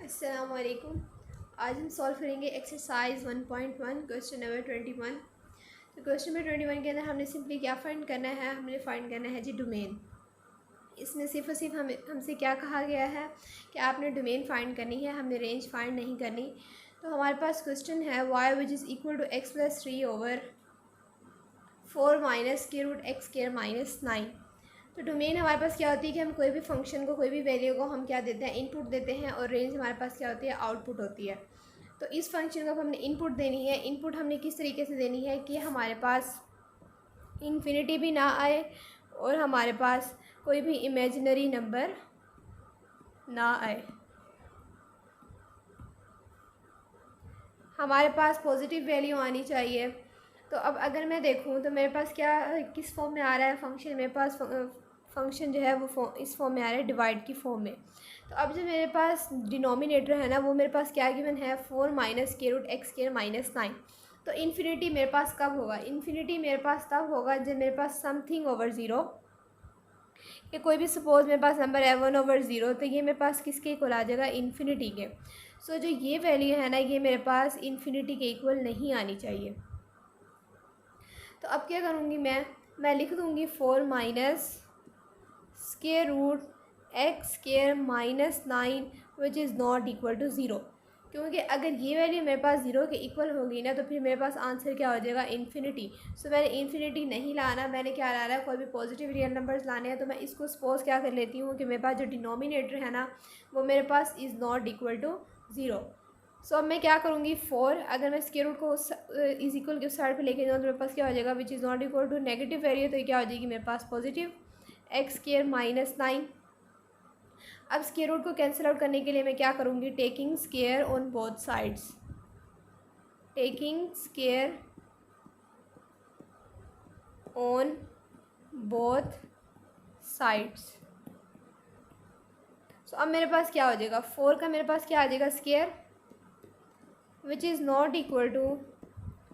अस्सलामुअलैकुम। आज हम सॉल्व करेंगे एक्सरसाइज 1.1 क्वेश्चन नंबर 21। तो क्वेश्चन नंबर 21 के अंदर हमने सिंपली क्या फाइंड करना है, हमने फाइंड करना है जी डोमेन। इसमें सिर्फ और सिर्फ हमसे क्या कहा गया है कि आपने डोमेन फाइंड करनी है, हमने रेंज फाइंड नहीं करनी। तो हमारे पास क्वेश्चन है y which is equal to x plus 3/4 minus के रूट एक्स स्क्वायर माइनस 9। तो डोमेन हमारे पास क्या होती है कि हम कोई भी फंक्शन को, कोई भी वैल्यू को हम क्या देते हैं, इनपुट देते हैं, और रेंज हमारे पास क्या होती है, आउटपुट होती है। तो इस फंक्शन को हमने इनपुट देनी है। इनपुट हमने किस तरीके से देनी है कि हमारे पास इन्फिनिटी भी ना आए और हमारे पास कोई भी इमेजिनरी नंबर ना आए। हमारे पास पॉजिटिव वैल्यू आनी चाहिए। तो अब अगर मैं देखूं तो मेरे पास क्या किस फॉर्म में आ रहा है फंक्शन, मेरे पास फंक्शन जो है वो इस फॉर्म में आ रहा है, डिवाइड की फॉर्म में। तो अब जो मेरे पास डिनोमिनेटर है ना, वो मेरे पास क्या गिवन है, 4 माइनस के रूट एक्स स्क्वायर माइनस 9। तो इन्फिनिटी मेरे पास कब होगा, इन्फिनिटी मेरे पास तब होगा जब मेरे पास समथिंग ओवर ज़ीरो, कि कोई भी सपोज मेरे पास नंबर है 1/0, तो ये मेरे पास किसके इक्वल आ जाएगा, इन्फिनिटी के। सो जो ये वैल्यू है ना, ये मेरे पास इन्फिनिटी के इक्वल नहीं आनी चाहिए। तो अब क्या करूँगी मैं लिख दूँगी 4 minus square root x square minus 9 which is not equal to zero. क्योंकि अगर ये वैल्यू मेरे पास ज़ीरो के इक्वल होगी ना, तो फिर मेरे पास आंसर क्या हो जाएगा, इन्फिनिटी। सो मैंने इन्फिनिटी नहीं लाना, मैंने क्या लाना है, कोई भी पॉजिटिव रियल नंबर्स लाने हैं। तो मैं इसको सपोज क्या कर लेती हूँ कि मेरे पास जो डिनोमिनेटर है ना, वो मेरे पास is not equal to zero. So अब मैं क्या करूँगी, 4 अगर मैं स्क्वायर रूट को इज इक्वल के उस साइड पे लेके जाऊँ तो मेरे पास क्या हो जाएगा, which is not equal to negative value, तो ये क्या हो जाएगी मेरे पास पॉजिटिव एक्स स्क्वायर माइनस 9। अब स्क्वायर रूट को कैंसिल आउट करने के लिए मैं क्या करूँगी, taking square on both sides, taking square on both sides. So अब मेरे पास क्या हो जाएगा, 4 का मेरे पास क्या आ जाएगा square, which is not equal to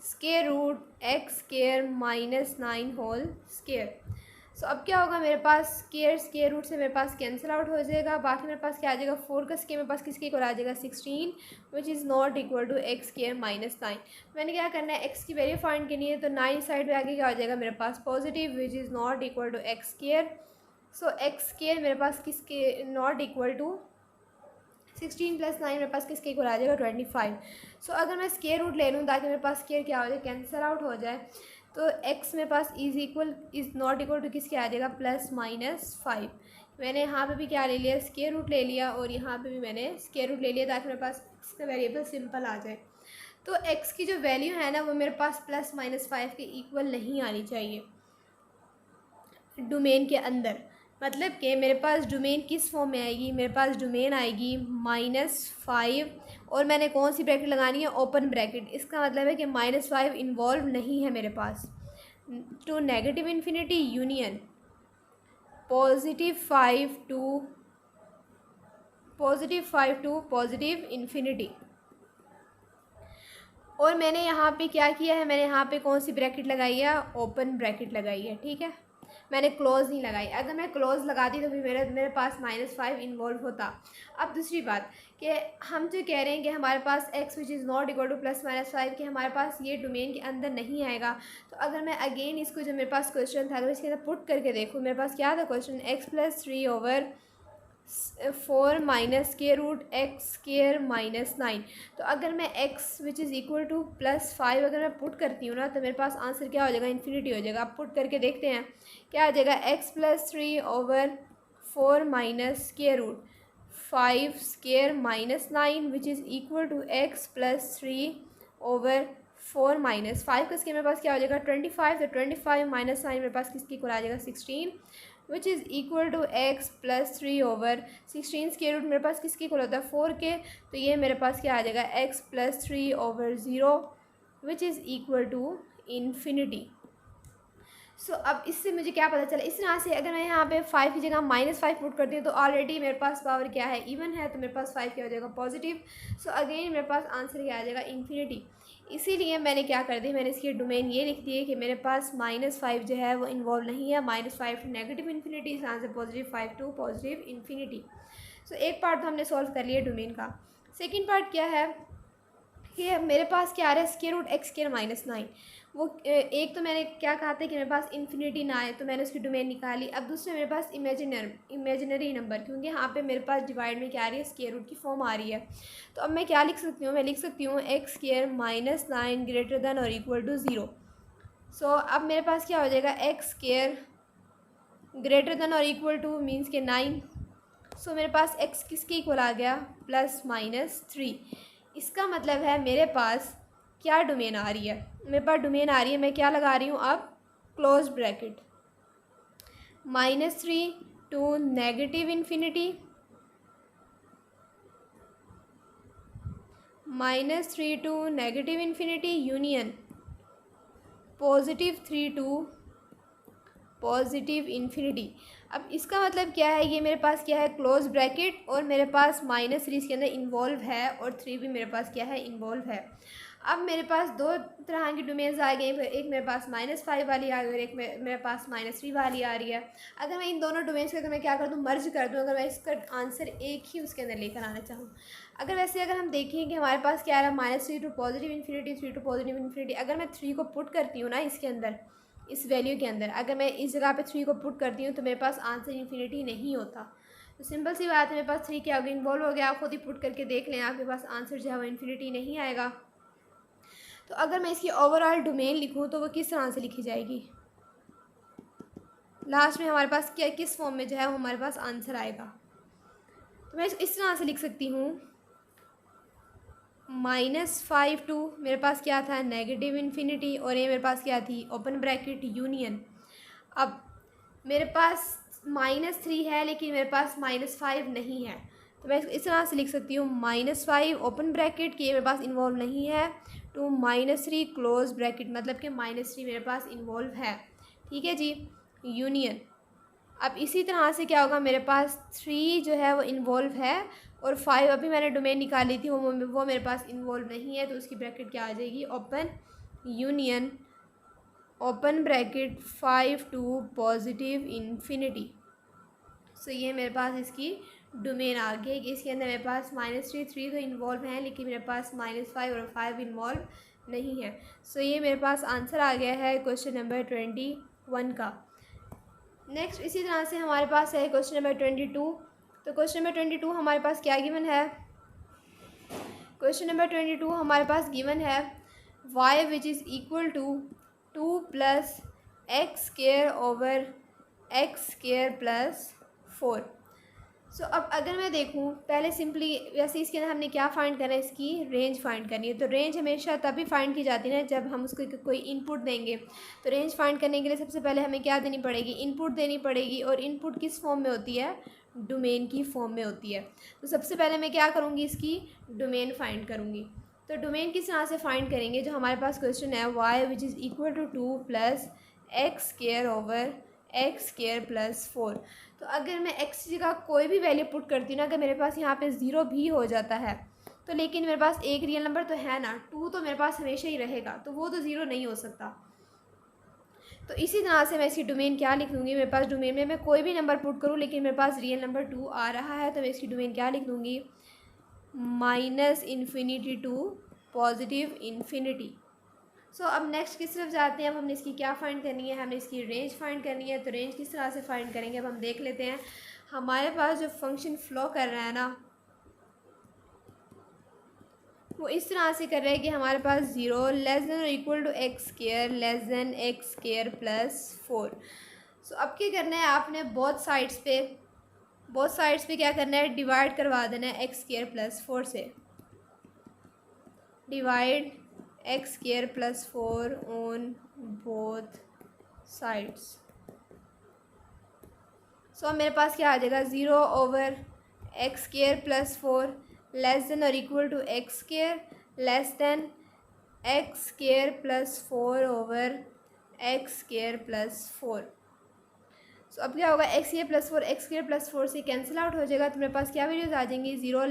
square root x square minus 9 whole square. So अब क्या होगा, मेरे पास स्क्वायर रूट से मेरे पास कैंसिल आउट हो जाएगा। बाकी मेरे पास क्या आ जाएगा, 4 का स्क्वायर मेरे पास किसके इक्वल आ जाएगा, 16 which is not equal to x square minus 9। मैंने क्या करना है, एक्स की वैल्यू फाइंड करनी है। तो 9 साइड पे आगे क्या हो जाएगा मेरे पास, positive which is not equal to x square. So x square मेरे पास किसके नॉट इक्वल टू 16 प्लस 9 मेरे पास किसके इक्वल आ जाएगा, 25। सो अगर मैं स्क्वायर रूट ले लूँ ताकि मेरे पास स्क्वायर क्या हो जाए, कैंसिल आउट हो जाए, तो x मेरे पास इज़ नॉट इक्वल टू किसके आ जाएगा, +-5। मैंने यहाँ पे भी क्या ले लिया, स्क्वायर रूट ले लिया, और यहाँ पे भी मैंने स्क्वायर रूट ले लिया ताकि मेरे पास x का वेरिएबल सिंपल आ जाए। तो x की जो वैल्यू है ना, वो मेरे पास +-5 के इक्वल नहीं आनी चाहिए डोमेन के अंदर। मतलब कि मेरे पास डोमेन किस फॉर्म में आएगी, मेरे पास डोमेन आएगी -5, और मैंने कौन सी ब्रैकेट लगानी है, ओपन ब्रैकेट। इसका मतलब है कि -5 इन्वॉल्व नहीं है मेरे पास। To negative infinity union +5 to positive infinity. और मैंने यहाँ पे क्या किया है, मैंने यहाँ पे कौन सी ब्रैकेट लगाई है, ओपन ब्रैकेट लगाई है, ठीक है। मैंने क्लोज नहीं लगाई। अगर मैं क्लोज लगाती तो फिर मेरे पास -5 इन्वॉल्व होता। अब दूसरी बात कि हम जो कह रहे हैं कि हमारे पास x which is not equal to +-5 कि हमारे पास ये डोमेन के अंदर नहीं आएगा। तो अगर मैं अगेन इसको, जो मेरे पास क्वेश्चन था, अगर इसके अंदर पुट करके देखूँ, मेरे पास क्या था क्वेश्चन, x + 3/4 माइनस के रूट एक्स स्क्वायर माइनस 9। तो अगर मैं x which is equal to +5 अगर मैं पुट करती हूँ ना, तो मेरे पास आंसर क्या हो जाएगा, इन्फिनिटी हो जाएगा। अब पुट करके देखते हैं क्या आ जाएगा, x + 3/4 माइनस के root 5 square minus 9 which is equal to x + 3/4 minus 5 का मेरे पास क्या हो जाएगा, 25। तो 25 माइनस 9 मेरे पास किसकी इक्वल आ जाएगा, 16 which is equal to x + 3/16 square root मेरे पास किसकी इक्वल होता है, 4 के। तो ये मेरे पास क्या आ जाएगा, x + 3/0 which is equal to infinity. So अब इससे मुझे क्या पता चला, इस तरह से अगर मैं यहाँ पे 5 की जगह -5 पुट करती हूँ, तो ऑलरेडी मेरे पास पावर क्या है, इवन है, तो मेरे पास 5 क्या हो जाएगा, पॉजिटिव। सो अगेन मेरे पास आंसर क्या आ जाएगा, इन्फिनिटी। इसीलिए मैंने क्या कर दी, मैंने इसकी डोमेन ये लिख दी है कि मेरे पास -5 जो है वो इन्वॉल्व नहीं है। -5 टू नेगेटिव इन्फिनिटी, इस आंसर +5 टू पॉजिटिव इन्फिनिटी। सो एक पार्ट तो हमने सॉल्व कर लिया डोमेन का। सेकंड पार्ट क्या है कि मेरे पास क्या आ रहा है square root x square minus 9। वो एक तो मैंने क्या कहा था कि मेरे पास इन्फिनिटी ना आए तो मैंने उसकी डोमेन निकाली। अब दूसरे मेरे पास इमेजिनरी नंबर, क्योंकि यहाँ पे मेरे पास डिवाइड में क्या आ रही है स्क्वायर रूट की फॉर्म आ रही है। तो अब मैं क्या लिख सकती हूँ, मैं लिख सकती हूँ x square minus 9 greater than और इक्वल टू 0। सो अब मेरे पास क्या हो जाएगा एक्स स्क्वायर ग्रेटर दैन और इक्वल टू मीन्स के 9। सो मेरे पास x किसके इक्वल आ गया, +-3। इसका मतलब है मेरे पास क्या डोमेन आ रही है, मेरे पास डोमेन आ रही है, मैं क्या लगा रही हूँ अब, close bracket -3 to negative infinity, -3 to negative infinity union +3 to positive infinity. अब इसका मतलब क्या है, ये मेरे पास क्या है क्लोज ब्रैकेट और मेरे पास -3 इसके अंदर इन्वॉल्व है और 3 भी मेरे पास क्या है इन्वॉल्व है। अब मेरे पास दो तरह की डोमेन्स आ गई, एक मेरे पास -5 वाली आ गई और एक मेरे पास -3 वाली आ रही है। अगर मैं इन दोनों डोमेन्स को अगर मैं क्या कर दूँ, मर्ज कर दूँ, अगर मैं इसका आंसर एक ही उसके अंदर लेकर आना चाहूँ, अगर हम देखें कि हमारे पास क्या आ रहा है -3 to positive infinity, 3 to positive infinity, अगर मैं 3 को पुट करती हूँ ना इसके अंदर, इस वैल्यू के अंदर अगर मैं इस जगह पे 3 को पुट करती हूँ तो मेरे पास आंसर इन्फिनिटी नहीं होता। तो सिंपल सी बात है, मेरे पास 3 क्या हो गया, इन्वॉल्व हो गया। आप खुद ही पुट करके देख लें, आपके पास आंसर जो है वो इन्फिनिटी नहीं आएगा। तो अगर मैं इसकी ओवरऑल डोमेन लिखूँ तो वो किस तरह से लिखी जाएगी, लास्ट में हमारे पास क्या किस फॉर्म में जो है वो हमारे पास आंसर आएगा। तो मैं इस तरह से लिख सकती हूँ, -5 टू मेरे पास क्या था नेगेटिव इन्फिनिटी और ये मेरे पास क्या थी ओपन ब्रैकेट यूनियन। अब मेरे पास -3 है लेकिन मेरे पास -5 नहीं है, तो मैं इस तरह से लिख सकती हूँ -5 ओपन ब्रैकेट के मेरे पास इन्वॉल्व नहीं है टू -3 क्लोज ब्रैकेट, मतलब कि -3 मेरे पास इन्वॉल्व है। ठीक है जी, यूनियन। अब इसी तरह से क्या होगा, मेरे पास 3 जो है वो इन्वॉल्व है और 5 अभी मैंने डोमेन निकाली थी, वो मेरे पास इन्वॉल्व नहीं है, तो उसकी ब्रैकेट क्या आ जाएगी open union open bracket 5 to positive infinity. So ये मेरे पास इसकी डोमेन आ गई कि इसके अंदर मेरे पास -3 तो इन्वॉल्व हैं लेकिन मेरे पास -5 और 5 इन्वॉल्व नहीं है। सो ये मेरे पास आंसर आ गया है क्वेश्चन नंबर 21 का। नेक्स्ट इसी तरह से हमारे पास है क्वेश्चन नंबर 22। तो क्वेश्चन नंबर 22 हमारे पास क्या गिवन है, क्वेश्चन नंबर 22 हमारे पास गिवन है y which is equal to 2 + x square over x square + 4। So अब अगर मैं देखूं, पहले सिंपली वैसे इसके अंदर हमने क्या फ़ाइंड करना है, इसकी रेंज फ़ाइंड करनी है। तो रेंज हमेशा तभी फ़ाइंड की जाती है ना जब हम उसको कोई इनपुट देंगे। तो रेंज फ़ाइंड करने के लिए सबसे पहले हमें क्या देनी पड़ेगी, इनपुट देनी पड़ेगी। और इनपुट किस फॉर्म में होती है, डोमेन की फॉर्म में होती है। तो सबसे पहले मैं क्या करूँगी, इसकी डोमेन फ़ाइंड करूँगी। तो डोमेन किस तरह से फ़ाइंड करेंगे, जो हमारे पास क्वेश्चन है y which is equal to 2 + x square over x square + 4। तो अगर मैं x की जगह कोई भी वैल्यू पुट करती हूँ ना, अगर मेरे पास यहाँ पे 0 भी हो जाता है तो लेकिन मेरे पास एक रियल नंबर तो है ना, 2 तो मेरे पास हमेशा ही रहेगा, तो वो तो 0 नहीं हो सकता। तो इसी तरह से मैं इसकी डोमेन क्या लिख लूँगी, मेरे पास डोमेन में मैं कोई भी नंबर पुट करूँ लेकिन मेरे पास रियल नंबर 2 आ रहा है, तो मैं इसकी डोमेन क्या लिख लूँगी, -infinity to positive infinity. So अब नेक्स्ट किस तरफ जाते हैं, अब हमने इसकी क्या फ़ाइंड करनी है, हमने इसकी रेंज फ़ाइंड करनी है। तो रेंज किस तरह से फ़ाइंड करेंगे, अब हम देख लेते हैं। हमारे पास जो फंक्शन फ़्लो कर रहा है ना, वो इस तरह से कर रहा है कि हमारे पास 0 < to x square x square + 4। So अब क्या करना है, आपने बोथ साइड्स पे क्या करना है, डिवाइड करवा देना है x स्क्वायर + 4 से। Divide x square + 4 on both sides. So मेरे पास क्या आ जाएगा, 0 over x square + 4 < to x square x square + 4 over x square + 4। So अब क्या होगा, x स्क्वायर + 4 से कैंसिल आउट हो जाएगा, तो मेरे पास क्या वैल्यूज़ आ जाएंगी, 0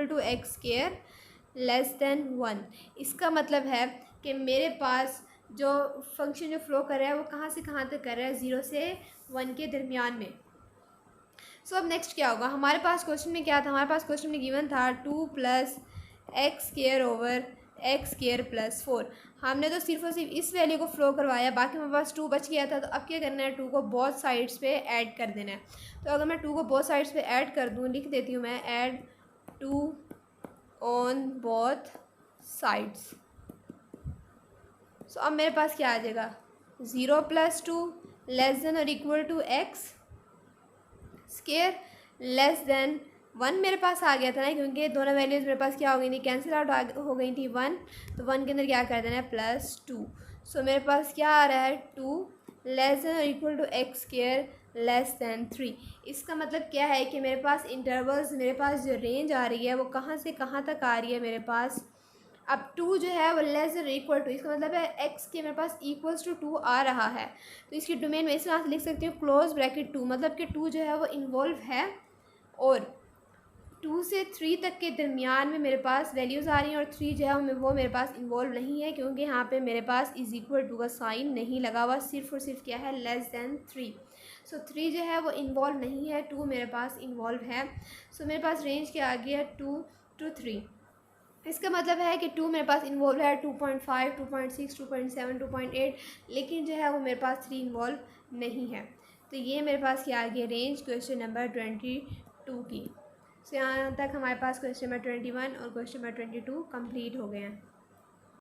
< टू x स्क्वायर <1। इसका मतलब है कि मेरे पास जो फंक्शन जो फ़्लो कर रहा है वो कहाँ से कहाँ तक कर रहा है, 0 से 1 के दरमियान में। सो अब नेक्स्ट क्या होगा, हमारे पास क्वेश्चन में क्या था, हमारे पास क्वेश्चन में गिवन था 2 + x² ओवर x² + 4। हमने तो सिर्फ और सिर्फ इस वैल्यू को फ्लो करवाया, बाकी हमारे पास 2 बच गया था। तो अब क्या करना है, 2 को बोथ साइड्स पे ऐड कर देना है। तो अगर मैं 2 को बोथ साइड्स पे ऐड कर दूँ, लिख देती हूँ मैं add 2 on both sides. So अब मेरे पास क्या आ जाएगा, 0 + 2 <= x² <= 1 मेरे पास आ गया था ना, क्योंकि दोनों वैल्यूज़ मेरे पास क्या हो गई थी, कैंसिल आउट हो गई थी 1। तो 1 के अंदर क्या कर देना है, +2। सो मेरे पास क्या आ रहा है, 2 <= x² <= 3। इसका मतलब क्या है कि मेरे पास इंटरवल्स, मेरे पास जो रेंज आ रही है वो कहाँ से कहाँ तक आ रही है मेरे पास। अब 2 जो है वो <= इसका मतलब है x के मेरे पास =2 आ रहा है। तो इसकी डोमेन में इस तरह से लिख सकती हूँ (2), मतलब कि 2 जो है वो इन्वॉल्व है, और 2 से 3 तक के दरमियान में मेरे पास वैल्यूज़ आ रही हैं, और 3 जो है वो मेरे पास इन्वॉल्व नहीं है, क्योंकि यहाँ पे मेरे पास = का साइन नहीं लगा हुआ, सिर्फ और सिर्फ क्या है, <3। सो 3 जो है वो इन्वॉल्व नहीं है, 2 मेरे पास इन्वॉल्व है। सो मेरे पास रेंज क्या आ गया, 2 to 3। इसका मतलब है कि 2 मेरे पास इन्वॉल्व है, 2.5, 2.6, 2.7, 2.8, लेकिन जो है वो मेरे पास 3 इन्वॉल्व नहीं है। तो ये मेरे पास क्या आ गया, रेंज क्वेश्चन नंबर 22 की। सो यहाँ तक हमारे पास क्वेश्चन नंबर 21 और क्वेश्चन नंबर 22 कंप्लीट हो गए हैं।